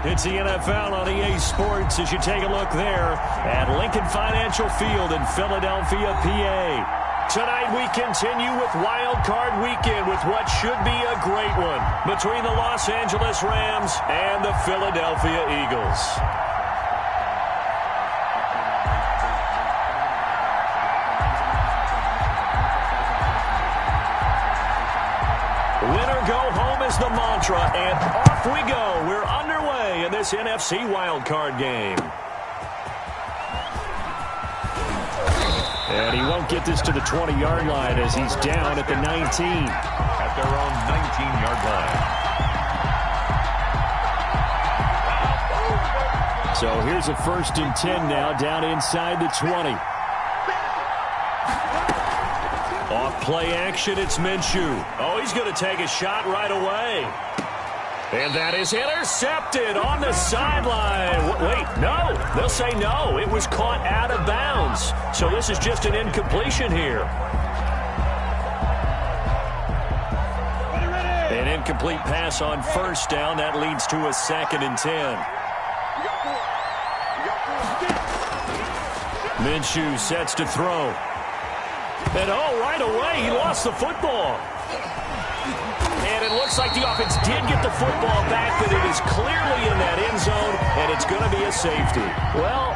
It's the NFL on EA Sports as you take a look there at Lincoln Financial Field in Philadelphia, PA. Tonight we continue with Wild Card Weekend with what should be a great one between the Los Angeles Rams and the Philadelphia Eagles. Winner go home is the mantra, and off we go. We're underway in this NFC wildcard game. And he won't get this to the 20-yard line as he's down at the 19. At their own 19-yard line. So here's a 1st and 10 now, down inside the 20. Off play action, it's Minshew. Oh, he's going to take a shot right away. And that is intercepted on the sideline. Wait, no. They'll say no. It was caught out of bounds. So this is just an incompletion here. An incomplete pass on 1st down. That leads to a 2nd and 10. Minshew sets to throw. And right away, he lost the football. And it looks like the offense did get the football back, but it is clearly in that end zone, and it's going to be a safety. Well,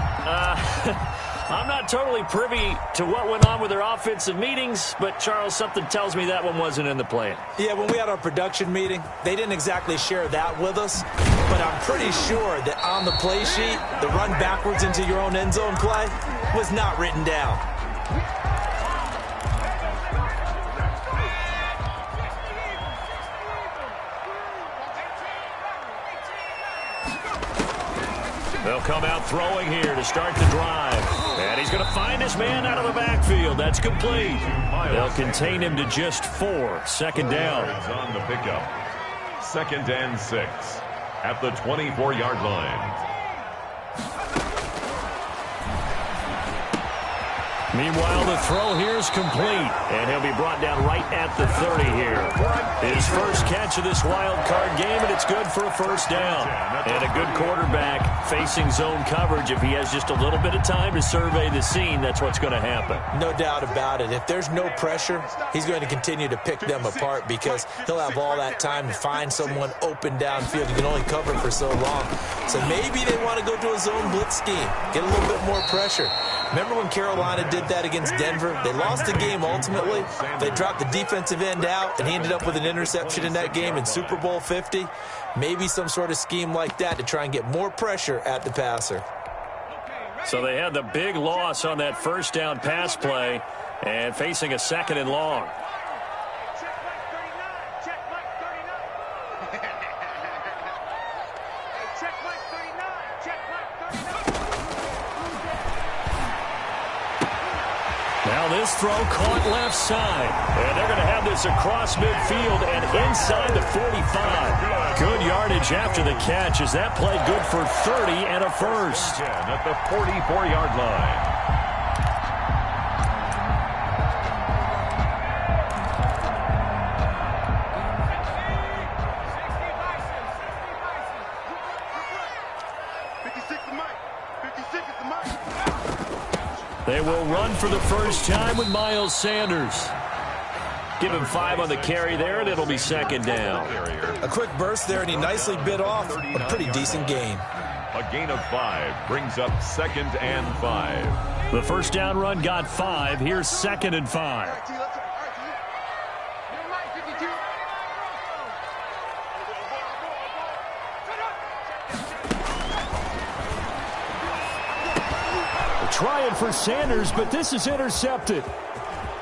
I'm not totally privy to what went on with their offensive meetings, but, Charles, something tells me that one wasn't in the plan. Yeah, when we had our production meeting, they didn't exactly share that with us, but I'm pretty sure that on the play sheet, the run backwards into your own end zone play was not written down. They'll come out throwing here to start the drive. And he's going to find his man out of the backfield. That's complete. They'll contain him to just 4. 2nd down. On the pickup. 2nd and 6 at the 24-yard line. Meanwhile, the throw here is complete, and he'll be brought down right at the 30 here. His first catch of this wild card game, and it's good for a 1st down. And a good quarterback facing zone coverage. If he has just a little bit of time to survey the scene, that's what's going to happen. No doubt about it. If there's no pressure, he's going to continue to pick them apart because he'll have all that time to find someone open downfield. He can only cover for so long. So maybe they want to go to a zone blitz scheme, get a little bit more pressure. Remember when Carolina did that against Denver? They lost the game ultimately. They dropped the defensive end out, and he ended up with an interception in that game in Super Bowl 50. Maybe some sort of scheme like that to try and get more pressure at the passer. So they had the big loss on that 1st down pass play and facing a 2nd and long. Now this throw caught left side. And they're going to have this across midfield and inside the 45. Good yardage after the catch as that played good for 30 and a 1st. At the 44-yard line. They will run for the first time with Miles Sanders. Give him 5 on the carry there, and it'll be 2nd down. A quick burst there, and he nicely bit off a pretty decent gain. A gain of 5 brings up 2nd and 5. The 1st down run got 5. Here's 2nd and 5. Trying for Sanders, but this is intercepted.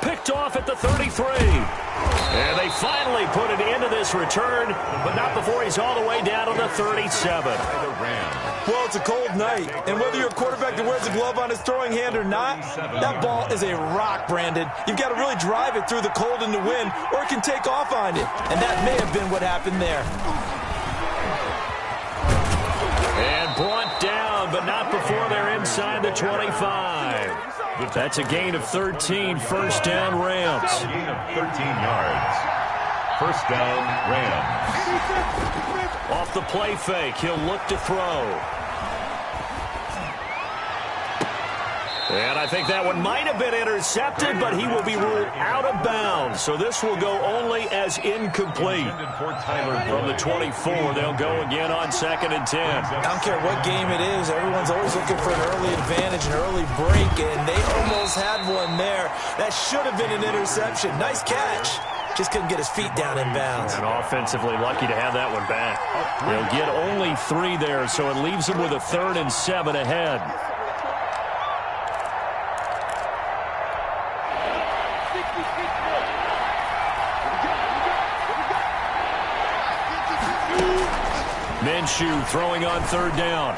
Picked off at the 33. And they finally put an end to this return, but not before he's all the way down to the 37. Well, it's a cold night, and whether you're a quarterback that wears a glove on his throwing hand or not, that ball is a rock, Brandon. You've got to really drive it through the cold and the wind, or it can take off on you. And that may have been what happened there. And brought down, but not before they're inside the 25. That's a gain of 13, 1st down Rams. Gain of 13 yards. First down, Rams. Off the play fake, he'll look to throw. And I think that one might have been intercepted, but he will be ruled out of bounds. So this will go only as incomplete. From the 24, they'll go again on 2nd and 10. I don't care what game it is. Everyone's always looking for an early advantage, an early break, and they almost had one there. That should have been an interception. Nice catch. Just couldn't get his feet down in bounds. And offensively lucky to have that one back. They'll get only 3 there, so it leaves them with a 3rd and 7 ahead. Minshew throwing on 3rd down.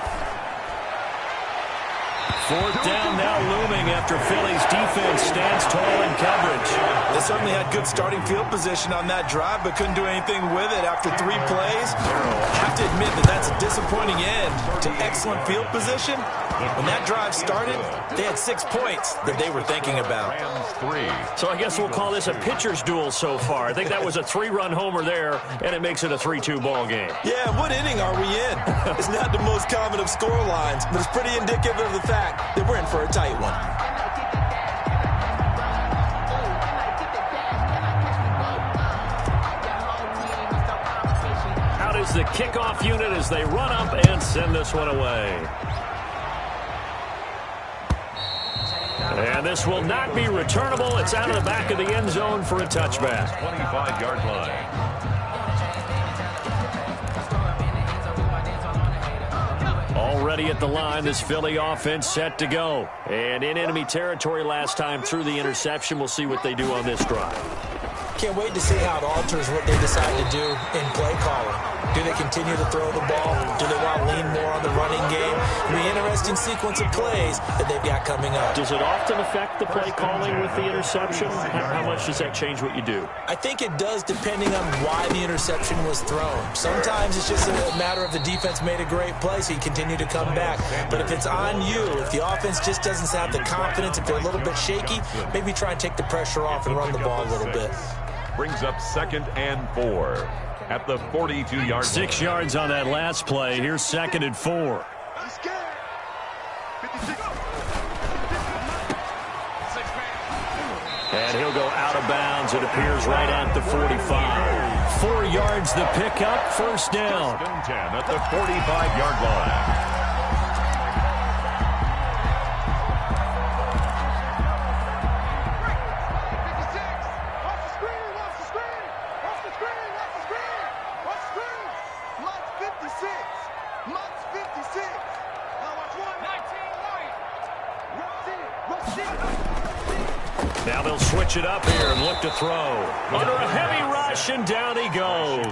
4th down now looming after Philly's defense stands tall in coverage. They certainly had good starting field position on that drive, but couldn't do anything with it after 3 plays. I have to admit that that's a disappointing end to excellent field position. When that drive started, they had 6 points that they were thinking about. So I guess we'll call this a pitcher's duel so far. I think that was a 3-run homer there, and it makes it a 3-2 ball game. Yeah, what inning are we in? It's not the most common of score lines, but it's pretty indicative of the fact that we're in for a tight one. Out is the kickoff unit as they run up and send this one away. And this will not be returnable. It's out of the back of the end zone for a touchback. 25-yard line. Already at the line, this Philly offense set to go. And in enemy territory last time through the interception. We'll see what they do on this drive. Can't wait to see how it alters what they decide to do in play calling. Do they continue to throw the ball? Do they want to lean more on the running game? It'll be an interesting sequence of plays that they've got coming up. Does it often affect the play calling with the interception? How much does that change what you do? I think it does, depending on why the interception was thrown. Sometimes it's just a matter of the defense made a great play, so you continue to come back. But if it's on you, if the offense just doesn't have the confidence, if they're a little bit shaky, maybe try and take the pressure off and run the ball a little bit. Brings up 2nd and 4 at the 42-yard line. 6 yards on that last play. Here's 2nd and 4. And he'll go out of bounds. It appears right at the 45. 4 yards the pickup. First down. 10 at the 45-yard line. Now they'll switch it up here and look to throw. Under a heavy rush, and down he goes.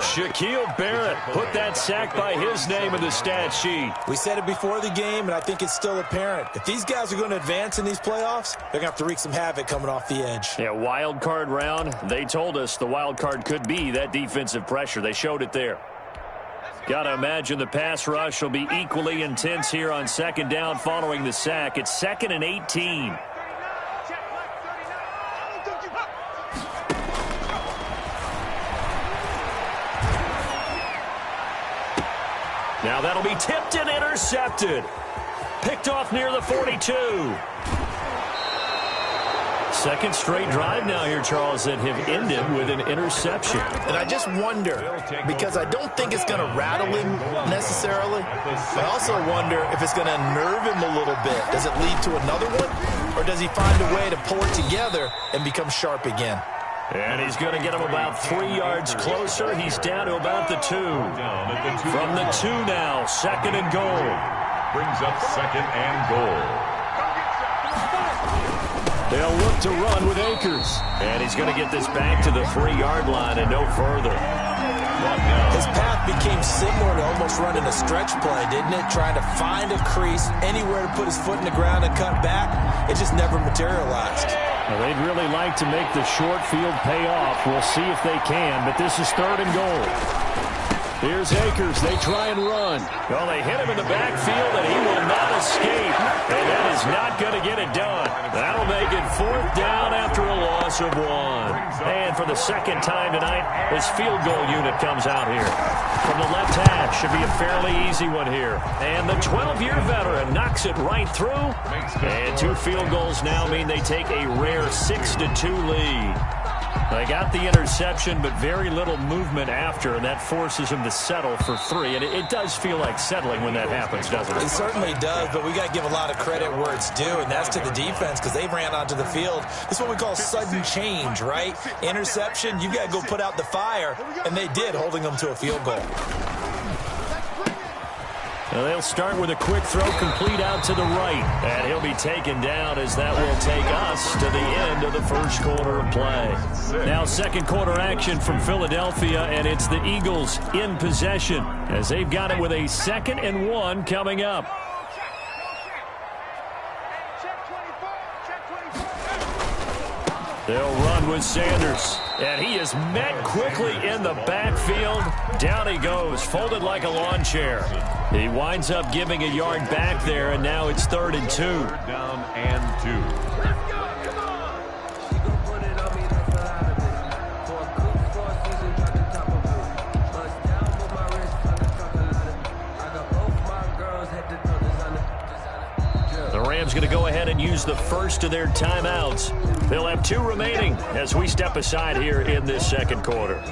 Shaquille Barrett put that sack by his name in the stat sheet. We said it before the game, and I think it's still apparent. If these guys are going to advance in these playoffs, they're going to have to wreak some havoc coming off the edge. Yeah, wild card round. They told us the wild card could be that defensive pressure. They showed it there. Got to imagine the pass rush will be equally intense here on 2nd down following the sack. It's 2nd and 18. Now that'll be tipped and intercepted. Picked off near the 42. Second straight drive now here, Charles, that have ended with an interception. And I just wonder, because I don't think it's going to rattle him necessarily. I also wonder if it's going to nerve him a little bit. Does it lead to another one? Or does he find a way to pull it together and become sharp again? And he's going to get him about 3 yards closer. He's down to about the 2. From the 2 now, 2nd and goal. Brings up 2nd and goal. They'll look to run with Akers. And he's going to get this back to the 3-yard line and no further. His path became similar to almost running a stretch play, didn't it? Trying to find a crease, anywhere to put his foot in the ground and cut back. It just never materialized. Well, they'd really like to make the short field pay off. We'll see if they can, but this is 3rd and goal. Here's Akers. They try and run. Well, they hit him in the backfield, and he will not escape. And that is not going to get it done. That'll make it 4th down after a loss of 1. And for the second time tonight, this field goal unit comes out here. From the left hash, should be a fairly easy one here. And the 12-year veteran knocks it right through. And 2 field goals now mean they take a rare 6-2 lead. They got the interception, but very little movement after, and that forces him to settle for 3. And it does feel like settling when that happens, doesn't it? It certainly does, but we got to give a lot of credit where it's due, and that's to the defense because they ran onto the field. This is what we call sudden change, right? Interception, you got to go put out the fire, and they did, holding them to a field goal. Now they'll start with a quick throw complete out to the right. And he'll be taken down as that will take us to the end of the first quarter of play. Now second quarter action from Philadelphia, and it's the Eagles in possession as they've got it with a 2nd and 1 coming up. They'll run with Sanders. And he is met quickly in the backfield. Down he goes, folded like a lawn chair. He winds up giving a yard back there, and now it's 3rd and 2. 3rd down and 2. The Rams going to go ahead and use the first of their timeouts. They'll have 2 remaining as we step aside here in this second quarter.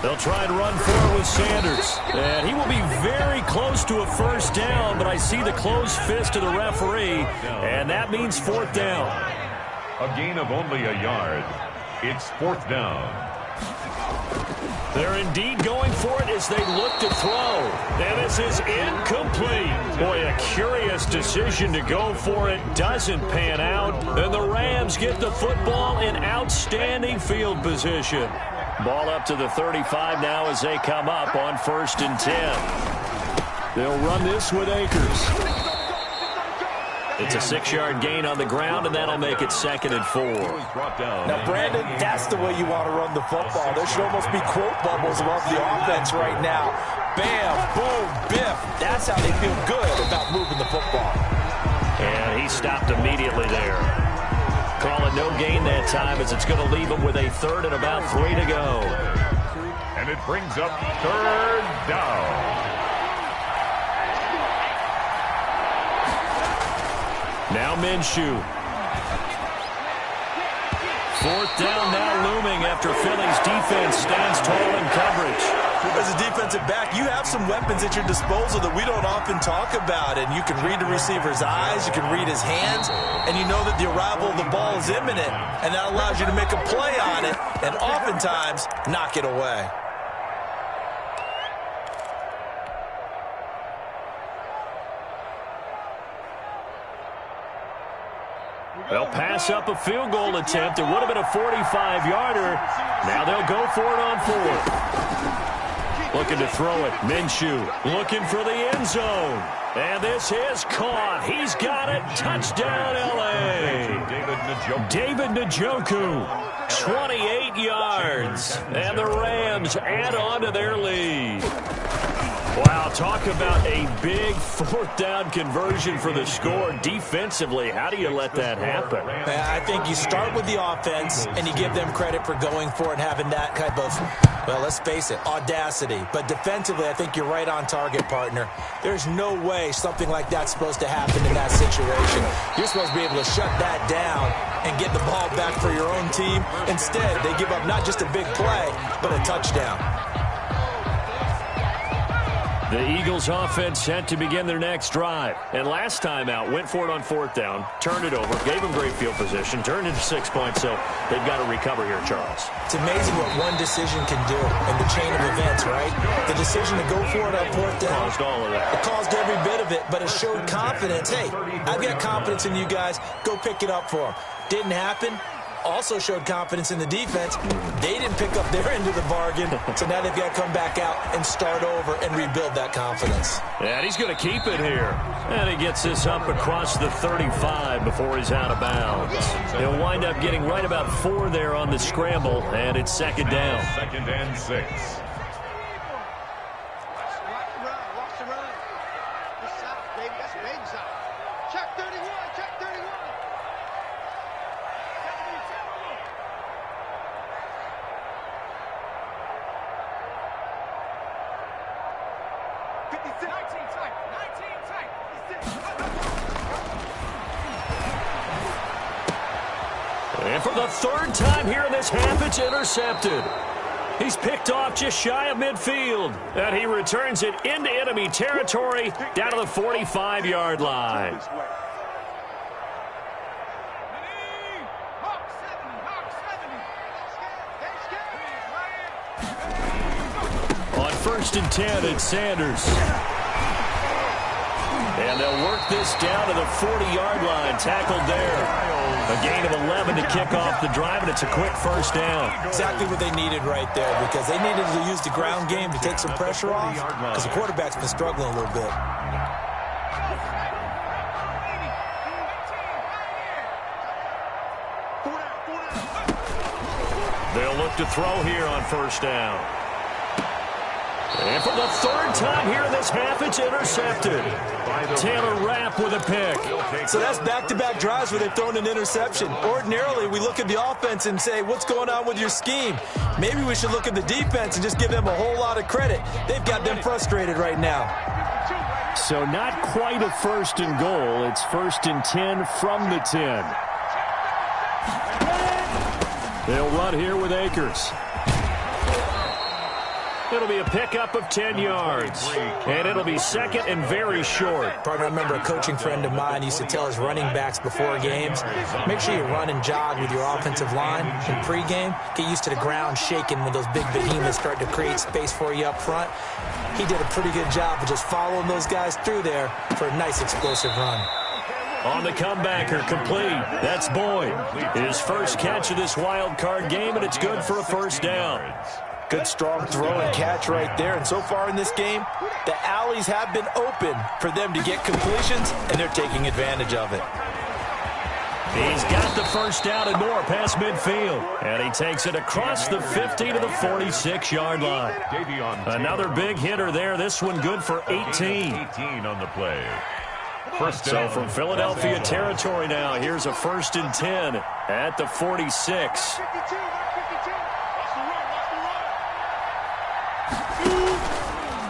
They'll try and run forward with Sanders. And he will be very close to a 1st down, but I see the closed fist of the referee, and that means 4th down. A gain of only a yard. It's 4th down. They're indeed going for it as they look to throw. And this is incomplete. Boy, a curious decision to go for it. Doesn't pan out. And the Rams get the football in outstanding field position. Ball up to the 35 now as they come up on 1st and 10. They'll run this with Akers. It's a 6-yard gain on the ground, and that'll make it 2nd and 4. Now, Brandon, that's the way you want to run the football. There should almost be quote bubbles above the offense right now. Bam, boom, biff. That's how they feel good about moving the football. And he stopped immediately there. Calling no gain that time as it's going to leave him with a 3rd and about 3 to go. And it brings up 3rd down. Now Minshew. 4th down now looming after Philly's defense stands tall in coverage. As a defensive back, you have some weapons at your disposal that we don't often talk about. And you can read the receiver's eyes, you can read his hands, and you know that the arrival of the ball is imminent. And that allows you to make a play on it and oftentimes knock it away. They'll pass up a field goal attempt. It would have been a 45-yarder. Now they'll go for it on 4th. Looking to throw it. Minshew looking for the end zone. And this is caught. He's got it. Touchdown, L.A. David Njoku, 28 yards. And the Rams add on to their lead. Wow, talk about a big 4th down conversion for the score. Defensively, how do you let that happen? I think you start with the offense, and you give them credit for going for it and having that type of, well, let's face it, audacity. But defensively, I think you're right on target, partner. There's no way something like that's supposed to happen in that situation. You're supposed to be able to shut that down and get the ball back for your own team. Instead, they give up not just a big play, but a touchdown. The Eagles offense set to begin their next drive. And last time out, went for it on 4th down, turned it over, gave them great field position, turned into 6 points, so they've got to recover here, Charles. It's amazing what one decision can do in the chain of events, right? The decision to go for it on 4th down. Caused all of that. It caused every bit of it, but it showed confidence. Hey, I've got confidence in you guys. Go pick it up for them. Didn't happen. also showed confidence in the defense. They didn't pick up their end of the bargain, so now they've got to come back out and start over and rebuild that confidence. And he's going to keep it here. And he gets this up across the 35 before he's out of bounds. He'll wind up getting right about 4 there on the scramble, and it's second down. Second and 6. And for the 3rd time here in this half, it's intercepted. He's picked off just shy of midfield. And he returns it into enemy territory down to the 45-yard line. On 1st and 10, it's Sanders. And they'll work this down to the 40-yard line, tackled there. A gain of 11 to kick off the drive, and it's a quick first down. Exactly what they needed right there, because they needed to use the ground game to take some pressure off, because the quarterback's been struggling a little bit. They'll look to throw here on 1st down. And for the 3rd time here in this half, it's intercepted. Taylor Rapp with a pick. So that's back-to-back drives where they've thrown an interception. Ordinarily, we look at the offense and say, what's going on with your scheme? Maybe we should look at the defense and just give them a whole lot of credit. They've got them frustrated right now. So not quite a 1st and goal. It's 1st and 10 from the 10. They'll run here with Akers. It'll be a pickup of 10 yards. And it'll be 2nd and very short. Partner, I remember a coaching friend of mine used to tell his running backs before games, make sure you run and jog with your offensive line in pregame. Get used to the ground shaking when those big behemoths start to create space for you up front. He did a pretty good job of just following those guys through there for a nice explosive run. On the comebacker, complete. That's Boyd. His first catch of this wild card game, and it's good for a 1st down. Good strong throw and catch right there. And so far in this game, the alleys have been open for them to get completions, and they're taking advantage of it. He's got the 1st down and more past midfield. And he takes it across the 50 to the 46-yard line. Another big hitter there. This one good for 18. 18 on the play. So from Philadelphia territory now, here's a 1st and 10 at the 46.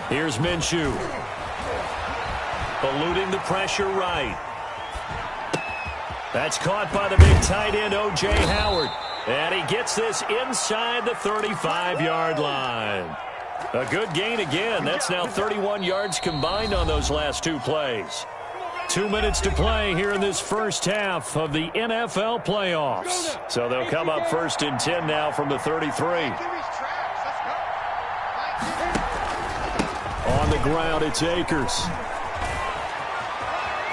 Here's Minshew. Eluding the pressure right. That's caught by the big tight end, O.J. Howard. And he gets this inside the 35-yard line. A good gain again. That's now 31 yards combined on those last 2 plays. 2 minutes to play here in this first half of the NFL playoffs. So they'll come up 1st and 10 now from the 33. On the ground, it's Akers.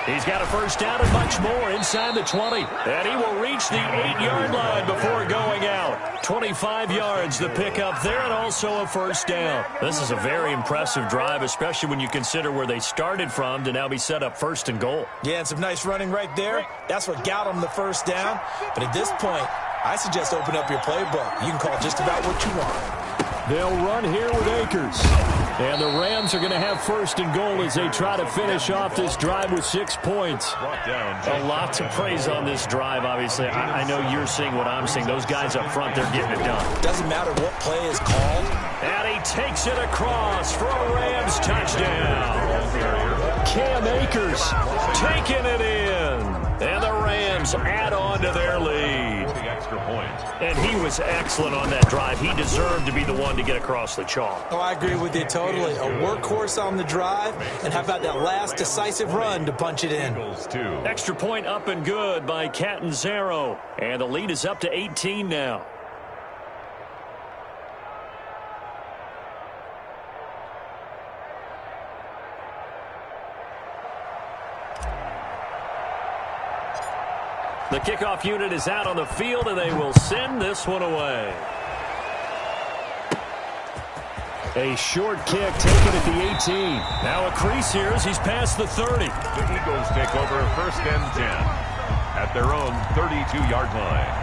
He's got a 1st down and much more inside the 20. And he will reach the 8-yard line before going out. 25 yards the pickup there, and also a 1st down. This is a very impressive drive, especially when you consider where they started from to now be set up 1st and goal. Yeah, and some nice running right there. That's what got them the 1st down. But at this point, I suggest open up your playbook. You can call just about what you want. They'll run here with Akers. And the Rams are going to have 1st and goal as they try to finish off this drive with 6 points. A lot to praise on this drive, obviously. I know you're seeing what I'm seeing. Those guys up front, they're getting it done. Doesn't matter what play is called. And he takes it across for a Rams touchdown. Cam Akers taking it in. And the Rams add on to their lead. And he was excellent on that drive. He deserved to be the one to get across the chalk. Oh, I agree with you totally. A workhorse on the drive, and how about that last decisive run to punch it in? Extra point up and good by Catanzaro. And the lead is up to 18 now. The kickoff unit is out on the field, and they will send this one away. A short kick taken at the 18. Now a crease here as he's past the 30. The Eagles take over 1st and 10 at their own 32-yard line.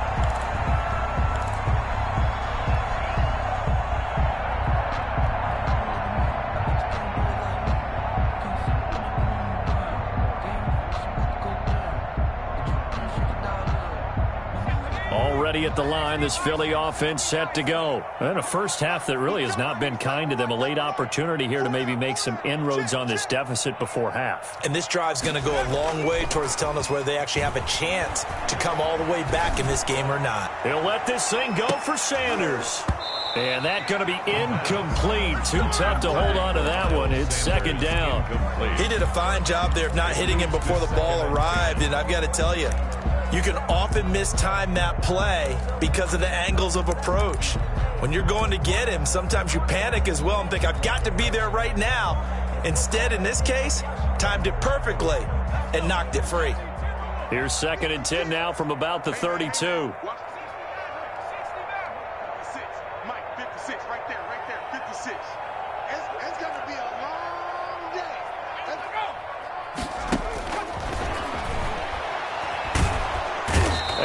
Already at the line, this Philly offense set to go. And a first half that really has not been kind to them. A late opportunity here to maybe make some inroads on this deficit before half. And this drive's going to go a long way towards telling us whether they actually have a chance to come all the way back in this game or not. He'll let this thing go for Sanders. And that's going to be incomplete. Too tough to hold on to that one. It's 2nd down. He did a fine job there of not hitting him before the ball arrived. And I've got to tell you, you can often mistime that play because of the angles of approach. When you're going to get him, sometimes you panic as well and think, I've got to be there right now. Instead, in this case, timed it perfectly and knocked it free. Here's 2nd and 10 now from about the 32.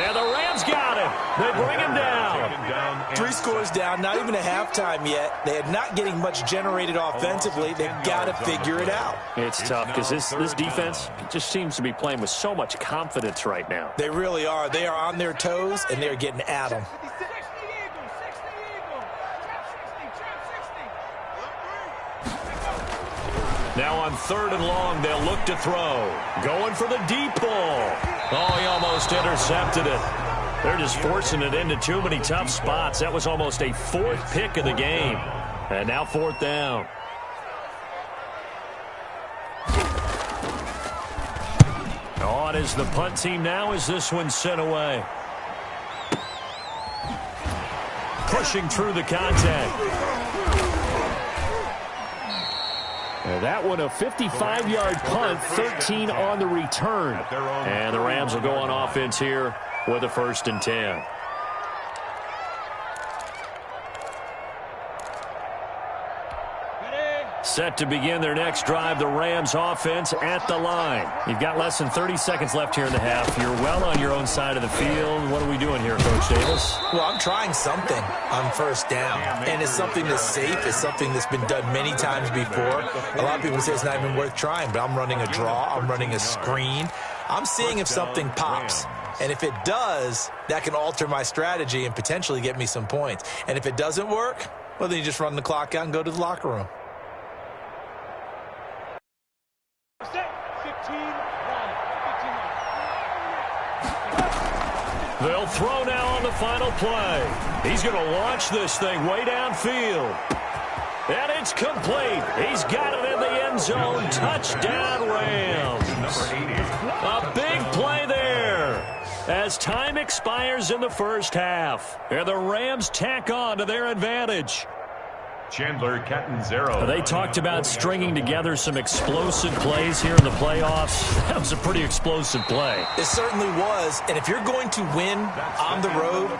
And the Rams got him. They bring him down. 3 scores down, not even a halftime yet. They are not getting much generated offensively. They've got to figure it out. It's tough because this defense just seems to be playing with so much confidence right now. They really are. They are on their toes, and they're getting at them. Now on 3rd and long, they'll look to throw. Going for the deep ball. Oh, he almost intercepted it. They're just forcing it into too many tough spots. That was almost a 4th pick of the game. And now 4th down. On is the punt team now as this one's sent away. Pushing through the contact. That one a 55-yard punt, 13 on the return. And the Rams will go on offense here with a 1st and 10. Set to begin their next drive, the Rams offense at the line. You've got less than 30 seconds left here in the half. You're well on your own side of the field. What are we doing here, Coach Davis? Well, I'm trying something on 1st down. And it's something that's safe. It's something that's been done many times before. A lot of people say it's not even worth trying, but I'm running a draw. I'm running a screen. I'm seeing if something pops. And if it does, that can alter my strategy and potentially get me some points. And if it doesn't work, well, then you just run the clock out and go to the locker room. They'll throw now on the final play. He's going to launch this thing way downfield. And it's complete. He's got it in the end zone. Touchdown, Rams. A big play there as time expires in the first half. And the Rams tack on to their advantage. Chandler Catanzaro. They talked about stringing together some explosive plays here in the playoffs. That was a pretty explosive play. It certainly was. And if you're going to win on the road,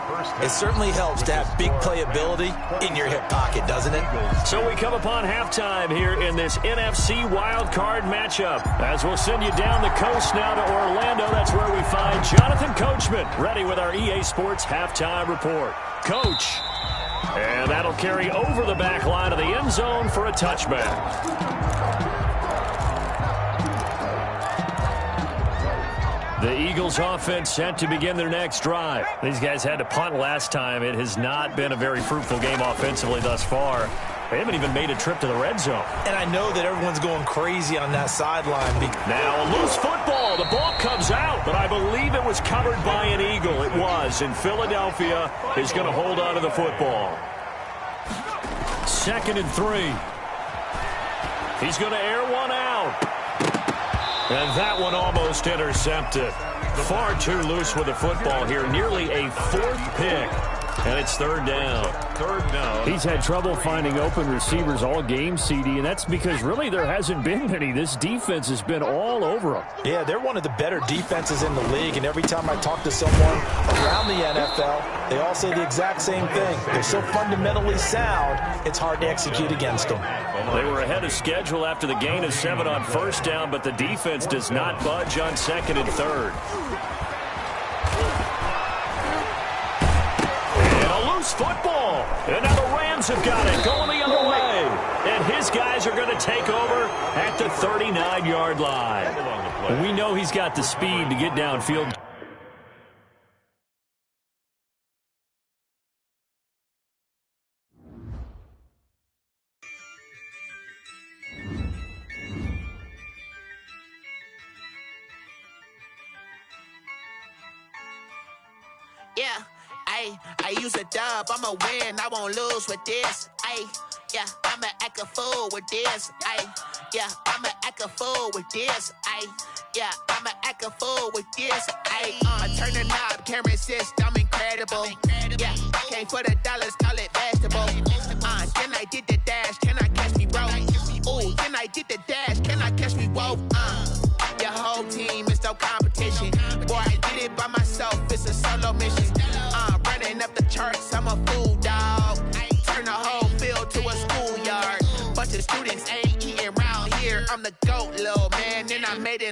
it certainly helps to have big playability in your hip pocket, doesn't it? So we come upon halftime here in this NFC wildcard matchup. As we'll send you down the coast now to Orlando. That's where we find Jonathan Coachman ready with our EA Sports halftime report. Coach. And that'll carry over the back line of the end zone for a touchback. The Eagles offense set to begin their next drive. These guys had to punt last time. It has not been a very fruitful game offensively thus far. They haven't even made a trip to the red zone. And I know that everyone's going crazy on that sideline. Now a loose football. The ball comes out, but I believe it was covered by an Eagle. It was, and Philadelphia is going to hold on to the football. 2nd and 3. He's going to air one out. And that one almost intercepted. Far too loose with the football here. Nearly a 4th pick. And it's third down. Third down. He's had trouble finding open receivers all game, CD, and that's because really there hasn't been many. This defense has been all over them. Yeah, they're one of the better defenses in the league, and every time I talk to someone around the NFL, they all say the exact same thing. They're so fundamentally sound, it's hard to execute against them. They were ahead of schedule after the gain of 7 on first down, but the defense does not budge on second and third. Football, and now the Rams have got it going the other way, and his guys are going to take over at the 39-yard line. We know he's got the speed to get downfield. Yeah. I use a dub, I'ma win, I won't lose with this. Yeah, I'ma act a fool with this. Yeah, I'ma act a fool with this. Yeah, I'ma act a fool with this. I turn the knob, can't resist, I'm incredible. Yeah, came for the dollars, call it vegetable. Then I did the dash, can I catch me, bro? Ooh, then I did the dash, can I catch me, whoa? Your whole team is no competition. Boy, I did it by myself, it's a solo mission. Running up the charts, I'm a fool, dog. Turn the whole field to a schoolyard. Bunch of students ain't eating round here. I'm the GOAT, little man, and I made it.